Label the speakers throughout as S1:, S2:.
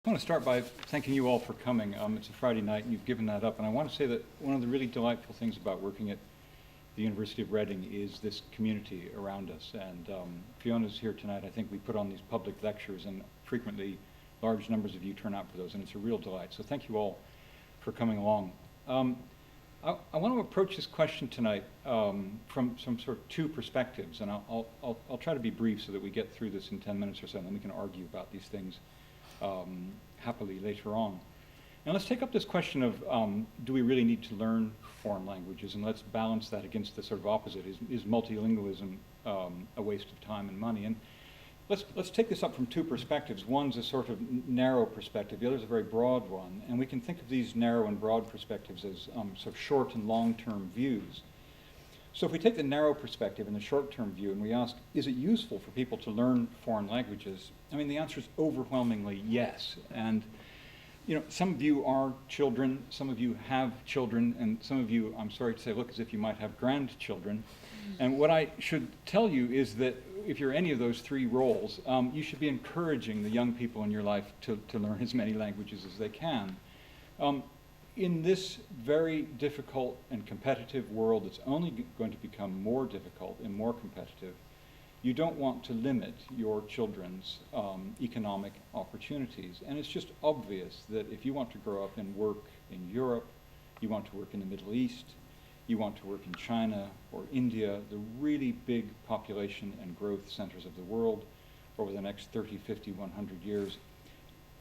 S1: I want to start by thanking you all for coming. It's a Friday night and you've given that up. And I want to say that one of the really delightful things about working at the University of Reading is this community around us. And Fiona's here tonight. I think we put on these public lectures and frequently large numbers of you turn out for those, and it's a real delight. So thank you all for coming along. I want to approach this question tonight from some sort of two perspectives, and I'll try to be brief so that we get through this in 10 minutes or so, and then we can argue about these things happily later on. Now let's take up this question of do we really need to learn foreign languages, and let's balance that against the sort of opposite. Is multilingualism a waste of time and money? And let's take this up from two perspectives. One's a sort of narrow perspective, the other's a very broad one, and we can think of these narrow and broad perspectives as sort of short and long-term views. So if we take the narrow perspective and the short-term view and we ask, is it useful for people to learn foreign languages? I mean, the answer is overwhelmingly yes. And you know, some of you are children, some of you have children, and some of you, I'm sorry to say, look as if you might have grandchildren. And what I should tell you is that if you're any of those three roles, you should be encouraging the young people in your life to learn as many languages as they can. In this very difficult and competitive world that's only going to become more difficult and more competitive, you don't want to limit your children's economic opportunities. And it's just obvious that if you want to grow up and work in Europe, you want to work in the Middle East, you want to work in China or India, the really big population and growth centers of the world over the next 30, 50, 100 years,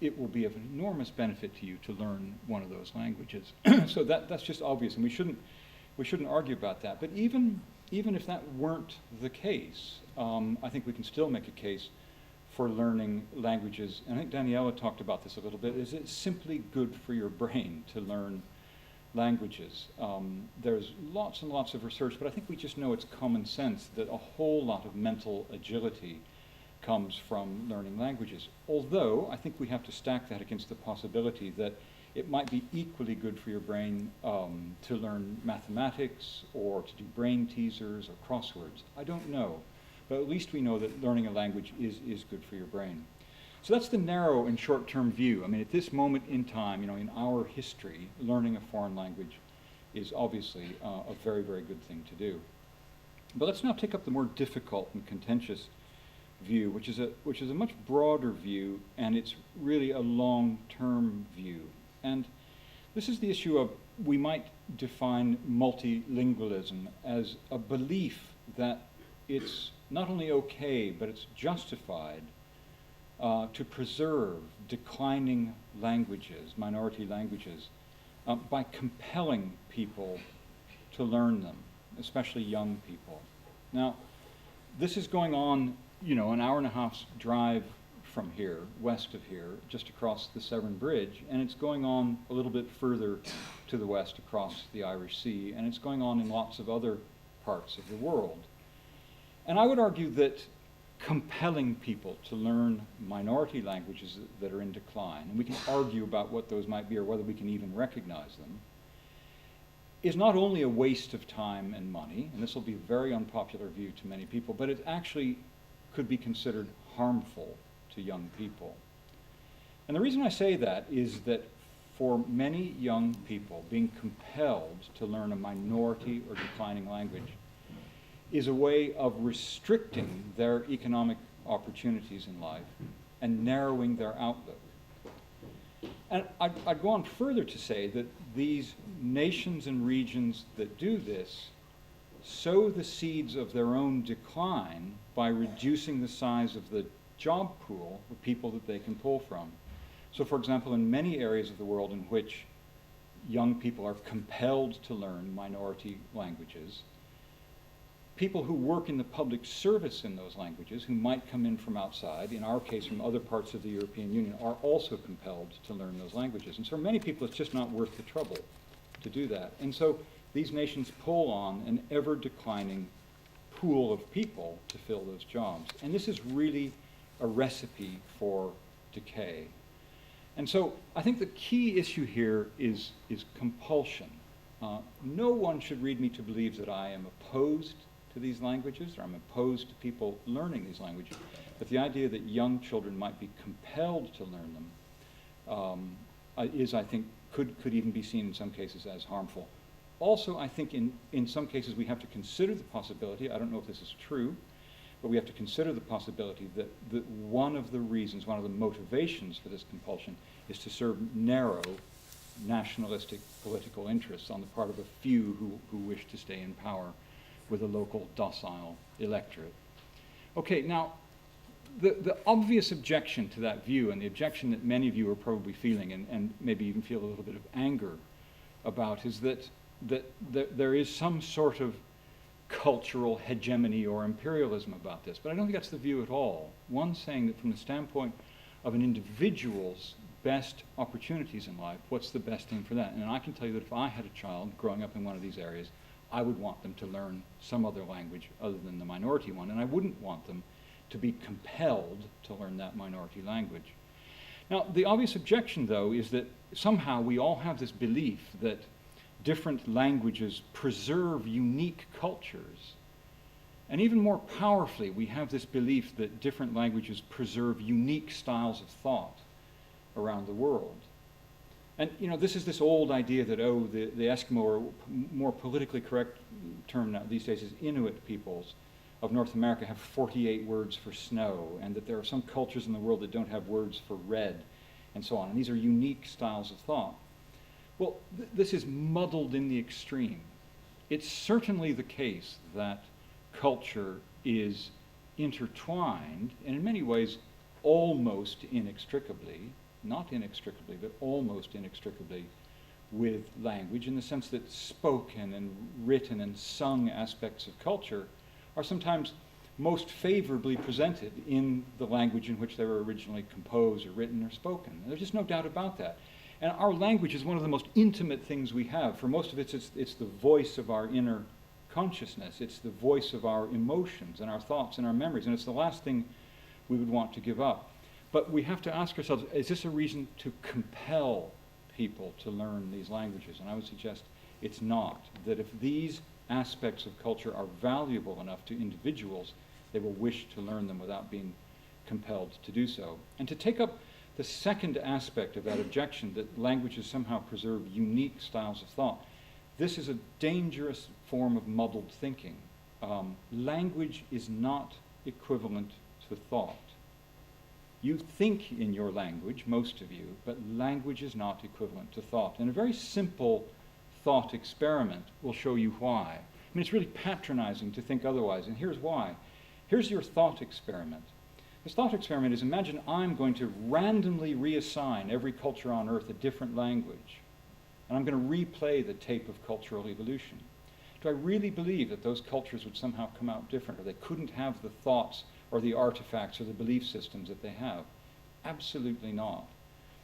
S1: it will be of enormous benefit to you to learn one of those languages. So that's just obvious, and we shouldn't argue about that. But even if that weren't the case, I think we can still make a case for learning languages. And I think Daniela talked about this a little bit. Is it simply good for your brain to learn languages? There's lots and lots of research, but I think we just know it's common sense that a whole lot of mental agility comes from learning languages. Although I think we have to stack that against the possibility that it might be equally good for your brain to learn mathematics or to do brain teasers or crosswords. I don't know, but at least we know that learning a language is good for your brain. So that's the narrow and short-term view. I mean, at this moment in time, you know, in our history, learning a foreign language is obviously a very, very good thing to do. But let's now take up the more difficult and contentious view, which is a much broader view, and it's really a long-term view. And this is the issue of, we might define multilingualism as a belief that it's not only okay, but it's justified to preserve declining languages, minority languages, by compelling people to learn them, especially young people. Now, this is going on, you know, an hour and a half's drive from here, west of here, just across the Severn Bridge, and it's going on a little bit further to the west across the Irish Sea, and it's going on in lots of other parts of the world. And I would argue that compelling people to learn minority languages that are in decline, and we can argue about what those might be or whether we can even recognize them, is not only a waste of time and money, and this will be a very unpopular view to many people, but it actually could be considered harmful to young people. And the reason I say that is that for many young people, being compelled to learn a minority or declining language is a way of restricting their economic opportunities in life and narrowing their outlook. And I'd go on further to say that these nations and regions that do this sow the seeds of their own decline by reducing the size of the job pool of people that they can pull from. So for example, in many areas of the world in which young people are compelled to learn minority languages, people who work in the public service in those languages, who might come in from outside, in our case from other parts of the European Union, are also compelled to learn those languages. And so for many people it's just not worth the trouble to do that. And so these nations pull on an ever declining pool of people to fill those jobs. And this is really a recipe for decay. And so I think the key issue here is compulsion. No one should read me to believe that I am opposed to these languages, or I'm opposed to people learning these languages. But the idea that young children might be compelled to learn them I think, could even be seen in some cases as harmful. Also, I think in some cases we have to consider the possibility, I don't know if this is true, but we have to consider the possibility that one of the reasons, one of the motivations for this compulsion is to serve narrow nationalistic political interests on the part of a few who wish to stay in power with a local docile electorate. Okay, now, the obvious objection to that view, and the objection that many of you are probably feeling, and maybe even feel a little bit of anger about, is that there is some sort of cultural hegemony or imperialism about this. But I don't think that's the view at all. One's saying that from the standpoint of an individual's best opportunities in life, what's the best thing for that? And I can tell you that if I had a child growing up in one of these areas, I would want them to learn some other language other than the minority one, and I wouldn't want them to be compelled to learn that minority language. Now, the obvious objection, though, is that somehow we all have this belief that different languages preserve unique cultures. And even more powerfully, we have this belief that different languages preserve unique styles of thought around the world. And this is this old idea that, the Eskimo, or more politically correct term now these days is Inuit peoples of North America, have 48 words for snow, and that there are some cultures in the world that don't have words for red, and so on. And these are unique styles of thought. Well, this is muddled in the extreme. It's certainly the case that culture is intertwined, and in many ways almost inextricably, not inextricably, but almost inextricably, with language, in the sense that spoken and written and sung aspects of culture are sometimes most favorably presented in the language in which they were originally composed or written or spoken. There's just no doubt about that. And our language is one of the most intimate things we have. For most of it, it's the voice of our inner consciousness. It's the voice of our emotions and our thoughts and our memories. And it's the last thing we would want to give up. But we have to ask ourselves, is this a reason to compel people to learn these languages? And I would suggest it's not. That if these aspects of culture are valuable enough to individuals, they will wish to learn them without being compelled to do so. And to take up the second aspect of that objection, that languages somehow preserve unique styles of thought, this is a dangerous form of muddled thinking. Language is not equivalent to thought. You think in your language, most of you, but language is not equivalent to thought. And a very simple thought experiment will show you why. I mean, it's really patronizing to think otherwise, and here's why. Here's your thought experiment. This thought experiment is, imagine I'm going to randomly reassign every culture on Earth a different language, and I'm going to replay the tape of cultural evolution. Do I really believe that those cultures would somehow come out different, or they couldn't have the thoughts or the artifacts or the belief systems that they have? Absolutely not.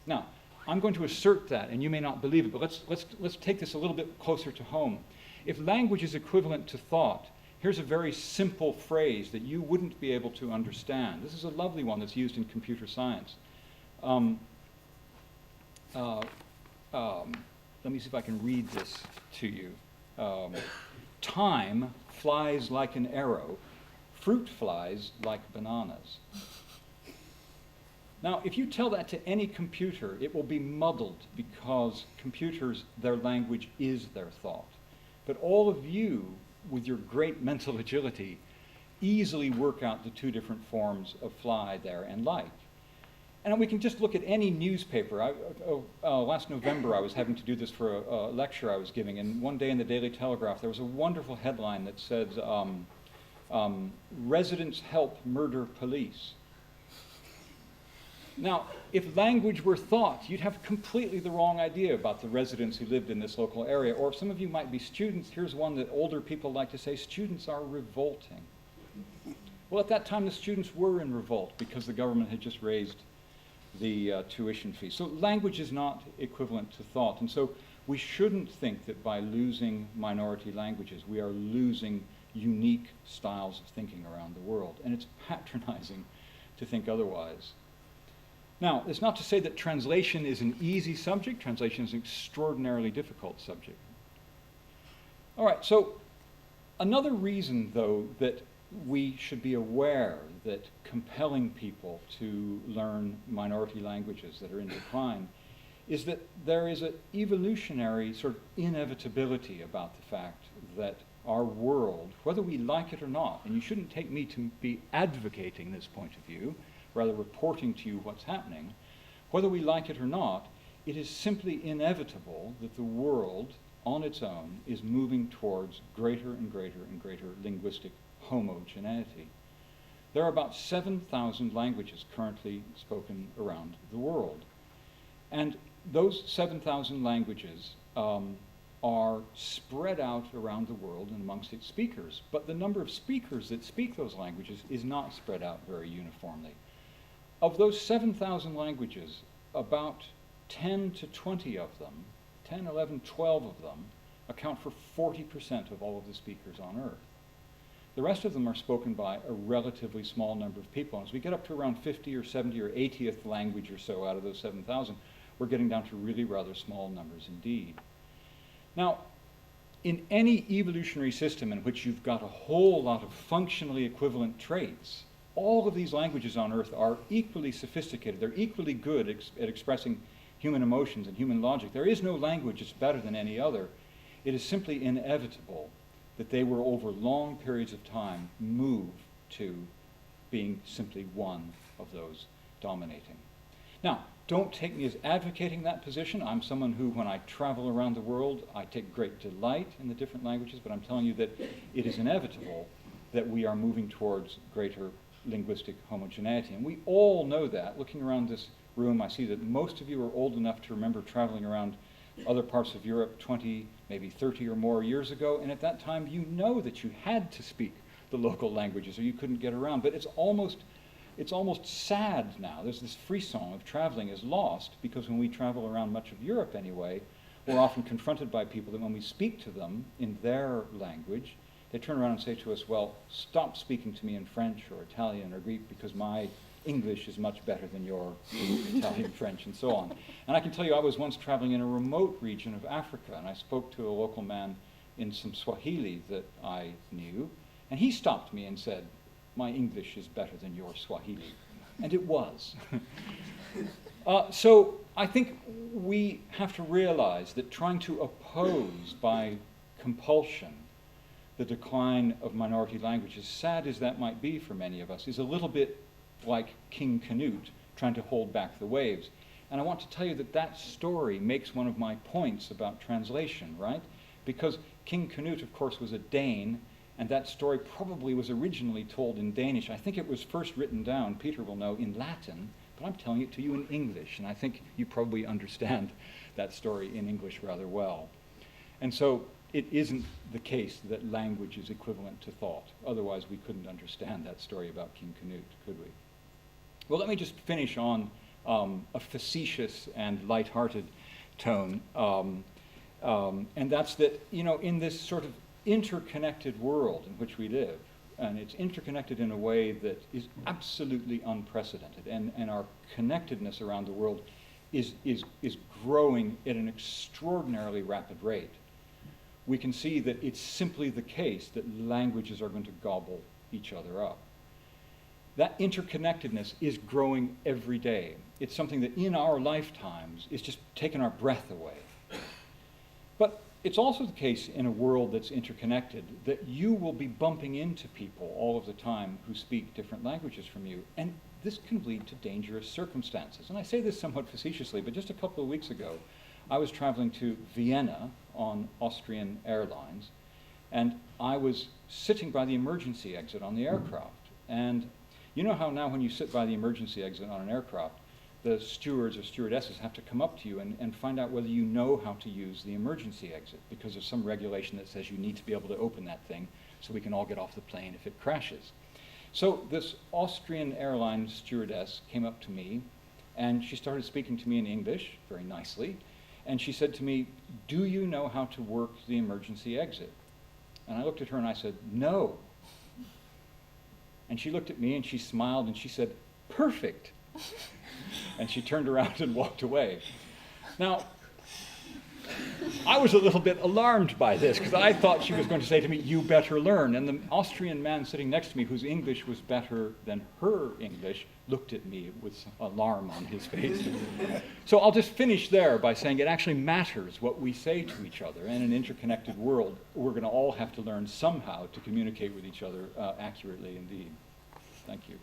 S1: Now, I'm going to assert that, and you may not believe it, but let's take this a little bit closer to home. If language is equivalent to thought, here's a very simple phrase that you wouldn't be able to understand. This is a lovely one that's used in computer science. Let me see if I can read this to you. Time flies like an arrow. Fruit flies like bananas. Now, if you tell that to any computer, it will be muddled, because computers, their language is their thought. But all of you, with your great mental agility, easily work out the two different forms of fly there and like. And we can just look at any newspaper. Last November, I was having to do this for a lecture I was giving, and one day in the Daily Telegraph, there was a wonderful headline that said, residents help murder police. Now, if language were thought, you'd have completely the wrong idea about the residents who lived in this local area. Or if some of you might be students, here's one that older people like to say, students are revolting. Well, at that time, the students were in revolt because the government had just raised the tuition fee. So language is not equivalent to thought. And so we shouldn't think that by losing minority languages, we are losing unique styles of thinking around the world. And it's patronizing to think otherwise. Now, it's not to say that translation is an easy subject. Translation is an extraordinarily difficult subject. All right, so another reason, though, that we should be aware that compelling people to learn minority languages that are in decline is that there is an evolutionary sort of inevitability about the fact that our world, whether we like it or not, and you shouldn't take me to be advocating this point of view, rather reporting to you what's happening, whether we like it or not, it is simply inevitable that the world on its own is moving towards greater and greater and greater linguistic homogeneity. There are about 7,000 languages currently spoken around the world. And those 7,000 languages are spread out around the world and amongst its speakers. But the number of speakers that speak those languages is not spread out very uniformly. Of those 7,000 languages, about 10 to 20 of them, 10, 11, 12 of them, account for 40% of all of the speakers on Earth. The rest of them are spoken by a relatively small number of people. As we get up to around 50 or 70 or 80th language or so out of those 7,000, we're getting down to really rather small numbers indeed. Now, in any evolutionary system in which you've got a whole lot of functionally equivalent traits, all of these languages on Earth are equally sophisticated. They're equally good at expressing human emotions and human logic. There is no language that's better than any other. It is simply inevitable that they will, over long periods of time, move to being simply one of those dominating. Now, don't take me as advocating that position. I'm someone who, when I travel around the world, I take great delight in the different languages, but I'm telling you that it is inevitable that we are moving towards greater linguistic homogeneity. And we all know that. Looking around this room, I see that most of you are old enough to remember traveling around other parts of Europe 20, maybe 30 or more years ago, and at that time you know that you had to speak the local languages or you couldn't get around. But it's almost sad now. There's this frisson of traveling is lost, because when we travel around much of Europe anyway, we're often confronted by people that when we speak to them in their language, they turn around and say to us, well, stop speaking to me in French or Italian or Greek because my English is much better than your Italian, French, and so on. And I can tell you, I was once traveling in a remote region of Africa, and I spoke to a local man in some Swahili that I knew, and he stopped me and said, my English is better than your Swahili. And it was. So I think we have to realize that trying to oppose by compulsion the decline of minority languages, sad as that might be for many of us, is a little bit like King Canute trying to hold back the waves. And I want to tell you that that story makes one of my points about translation, right? Because King Canute, of course, was a Dane, and that story probably was originally told in Danish. I think it was first written down, Peter will know, in Latin, but I'm telling it to you in English, and I think you probably understand that story in English rather well. And so it isn't the case that language is equivalent to thought. Otherwise, we couldn't understand that story about King Canute, could we? Well, let me just finish on a facetious and lighthearted tone, and that's that, you know, in this sort of interconnected world in which we live, and it's interconnected in a way that is absolutely unprecedented, and our connectedness around the world is growing at an extraordinarily rapid rate. We can see that it's simply the case that languages are going to gobble each other up. That interconnectedness is growing every day. It's something that in our lifetimes is just taking our breath away. But it's also the case in a world that's interconnected that you will be bumping into people all of the time who speak different languages from you, and this can lead to dangerous circumstances. And I say this somewhat facetiously, but just a couple of weeks ago, I was traveling to Vienna on Austrian Airlines, and I was sitting by the emergency exit on the aircraft. And you know how now when you sit by the emergency exit on an aircraft, the stewards or stewardesses have to come up to you and find out whether you know how to use the emergency exit, because there's some regulation that says you need to be able to open that thing so we can all get off the plane if it crashes. So this Austrian airline stewardess came up to me, and she started speaking to me in English, very nicely, and she said to me, "Do you know how to work the emergency exit?" And I looked at her and I said, "No." And she looked at me and she smiled and she said, "Perfect." And she turned around and walked away. Now, I was a little bit alarmed by this, because I thought she was going to say to me, "You better learn." And the Austrian man sitting next to me, whose English was better than her English, looked at me with alarm on his face. So I'll just finish there by saying it actually matters what we say to each other. In an interconnected world, we're going to all have to learn somehow to communicate with each other accurately indeed. Thank you.